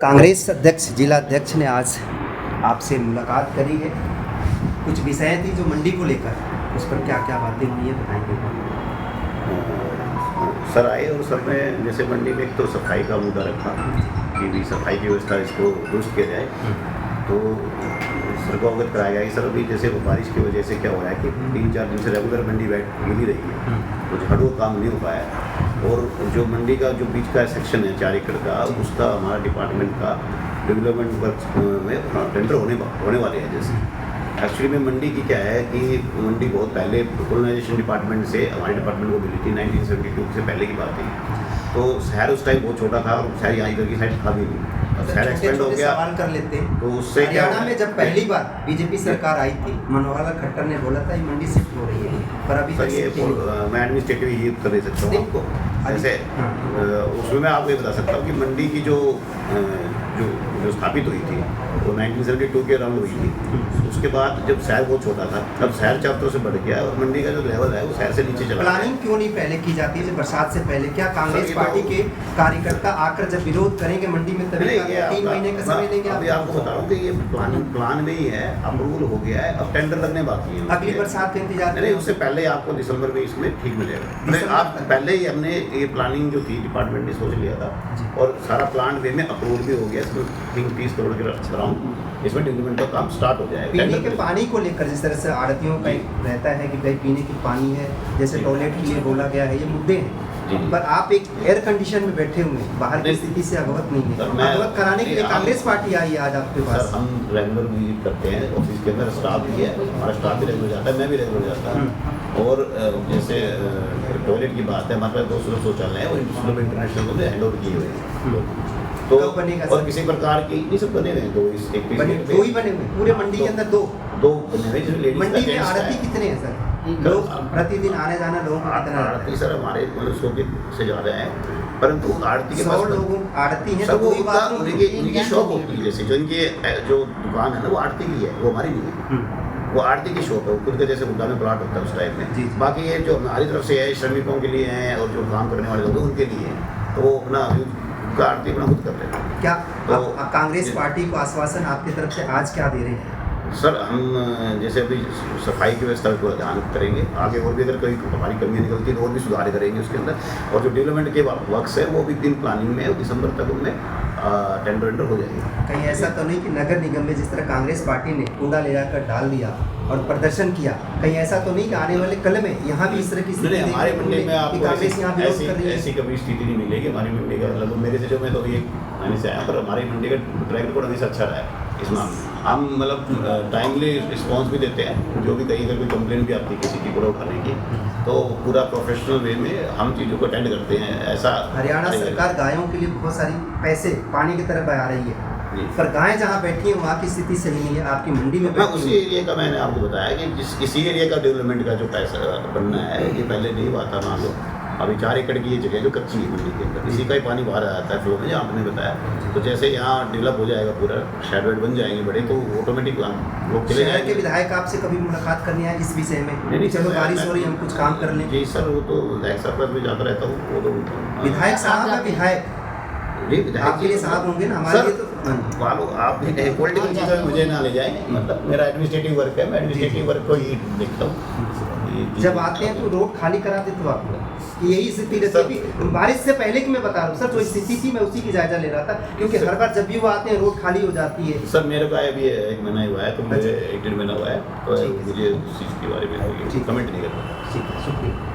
कांग्रेस अध्यक्ष जिला अध्यक्ष ने आज आपसे मुलाकात करी है। कुछ विषय थी जो मंडी को लेकर, उस पर क्या क्या बातें हुई है बताएंगे। सर आए और सर ने जैसे मंडी में एक तो सफाई का मुद्दा रखा कि भी सफाई की व्यवस्था इसको दुरुस्त किया जाए, तो सर को अवगत कराया गया कि सर अभी जैसे बारिश की वजह से क्या हो रहा है कि 3-4 दिन से रेगुलर मंडी गिरी रही है, तो झाड़ू काम नहीं हो पाया। और जो मंडी का जो बीच का सेक्शन है 4 एकड़ का, उसका हमारा डिपार्टमेंट का डेवलपमेंट वर्क में टेंडर होने वाले हैं। जैसे एक्चुअली में मंडी की क्या है कि मंडी बहुत पहले कॉलोनाइजेशन डिपार्टमेंट से हमारे डिपार्टमेंट को मिली थी, 1972 से पहले की बात है। तो शहर उस टाइम बहुत छोटा था और शहर यहाँ इधर की साइड था भी नहीं। शहर एक्सपेंड हो गया। सवाल कर लेते हैं, तो उससे हरियाणा में जब पहली बार बीजेपी सरकार आई थी, मनोहर लाल खट्टर ने बोला था ये मंडी शिफ्ट हो रही है, पर अभी सर ये मैं एडमिनिस्ट्रेटिव ये उत्तर दे सकता हूँ आपको। जैसे उसमें मैं आपको ये बता सकता हूँ कि मंडी की जो स्थापित हुई थी वो 1972 के अराउंड हुई थी। उसके बाद जब शहर बहुत छोटा था, तब शहर 4 तरह से बढ़ गया और मंडी का जो लेवल है वो शहर से नीचे चला। प्लानिंग क्यों नहीं पहले की जाती है, जब बरसात से पहले? क्या कांग्रेस पार्टी के कार्यकर्ता आकर जब विरोध करेंगे मंडी में, तभी 3 महीने का समय लेंगे? अभी आपको बता रहा हूँ कि ये प्लान में ही है, अप्रूवल हो गया है, अब टेंडर लगने बाकी है। अगली बरसात का इंतजार नहीं, उससे पहले आपको दिसंबर में इसमें ठीक मिलेगा। आप पहले ही हमने ये प्लानिंग जो थी डिपार्टमेंट ने सोच लिया था और सारा प्लान वे में अप्रूवल भी हो गया। इसमें 30 करोड़ के अराउंड इसमें डेवलपमेंट का काम स्टार्ट हो जाएगा। पीने के पानी को लेकर जिस तरह से आड़तियों का रहता है कि भाई पीने की पानी है, जैसे टॉयलेट के लिए बोला गया है, ये मुद्दे हैं, पर आप एक एयर कंडीशन में बैठे हुए हैं, बाहर की स्थिति से अवगत नहीं है। अवगत कराने के लिए कांग्रेस पार्टी आई है आज आपके पास। सर हम रेगुलर विजिट करते हैं ऑफिस के अंदर, स्टाफ भी है, हमारा स्टाफ भी रेगुलर जाता है, मैं भी रेगुलर जाता हूँ। और जैसे टॉयलेट की बात है, हमारे पास 200 शौचालय है और इंटरनेशनल को हैंड ओवर किए हुए हैं। तो और किसी प्रकार की नहीं, सब बने हुए हैं, 2 ही बने हुए पूरे मंडी के अंदर, 2 बने हुए जो लेडीज। मंडी में आड़ती कितने हैं सर? लोग प्रतिदिन आने जाना लोगों को कितना? आड़ती सर हमारे 100 से ज़्यादा है, परंतु आड़ती के 100 लोगों आड़ती है, सब वो उनकी शॉप होती है। जैसे जो इनकी जो दुकान है ना वो आड़ती की है, वो हमारी नहीं है। वो आड़ती की शॉप है, खुद के जैसे गुड्डा में प्लाट होता है उस टाइप में। बाकी ये जो हमारी तरफ से है श्रमिकों के लिए हैं और जो काम करने वाले लोग हैं उनके लिए हैं, तो वो अपना आड़ती अपना खुद कर रहे हैं। क्या तो आप कांग्रेस पार्टी को आश्वासन आपकी तरफ से आज क्या दे रहे हैं? सर हम जैसे अभी सफाई की व्यवस्था को ध्यान करेंगे, आगे और भी अगर कोई हमारी कमी निकलती है तो और भी सुधार करेंगे उसके अंदर। और जो डेवलपमेंट के वर्क्स है वो भी दिन प्लानिंग में और दिसंबर तक उनमें टेंडर हो जाएगी। कहीं ऐसा तो नहीं कि नगर निगम में जिस तरह कांग्रेस पार्टी ने कूड़ा ले जाकर डाल दिया और प्रदर्शन किया, कहीं ऐसा तो नहीं कि आने वाले कल में यहाँ भी इस तरह की स्थिति? हमारे मंडी में आपको ऐसी कभी स्थिति नहीं मिलेगी। हमारी मंडी का लगभग मेरे से जो मैं तो अभी आने से आया, पर हमारी मंडी का ट्रैक रिकॉर्ड हमेशा अच्छा रहा है। इस मामले हम मतलब टाइमली रिस्पॉन्स भी देते हैं, जो भी कहीं अगर कोई कंप्लेंट भी आती है किसी की कूड़ा उठाने की, तो पूरा प्रोफेशनल वे में हम चीज़ों को अटेंड करते हैं। ऐसा हरियाणा सरकार गायों के लिए बहुत सारी पैसे पानी की तरफ बहा रही है, पर गायें जहाँ बैठी हैं वहाँ की स्थिति सही नहीं है। आपकी मंडी में उसी एरिया का मैंने आपको बताया कि इसी एरिया का डेवलपमेंट का जो पैसा बनना है, ये पहले नहीं हुआ था। मान लो अभी 4 एकड़ की ये जगह जो कच्ची है मंडी के अंदर, इसी का ही पानी बाहर आ जाता है फ्लो में, जो आपने बताया। तो जैसे यहाँ डेवलप हो जाएगा, पूरा शेड वेड बन जाएंगे बड़े, तो ऑटोमेटिक लोग चले जाएंगे। के विधायक आपसे कभी मुलाकात करनी है इस विषय में? नहीं, चलो बारिश हो रही है, हम कुछ काम कर लें। जी सर, वो तो विधायक साहब पर भी जाता रहता हूँ। वो तो विधायक साहब है, विधायक आपके लिए साहब होंगे ना, हमारे लिए तो वालों आप पॉलिटिकल चीज़ों में मुझे ना ले जाए। मतलब मेरा एडमिनिस्ट्रेटिव वर्क है, मैं एडमिनिस्ट्रेटिव वर्क को ही देखता हूँ। जब आते हैं तो रोड खाली करा देते हो आप लोग? यही स्थिति रहती है बारिश से पहले की मैं बता रहा हूँ सर, जो स्थिति थी मैं उसी की जायजा ले रहा था, क्योंकि हर बार जब भी वो आते हैं रोड खाली हो जाती है। सर मेरे को अभी 1 महीना हुआ है, तो मुझे 1-1.5 महीना हुआ है, तो मुझे उस चीज़ के बारे में कमेंट नहीं करना। ठीक है, शुक्रिया।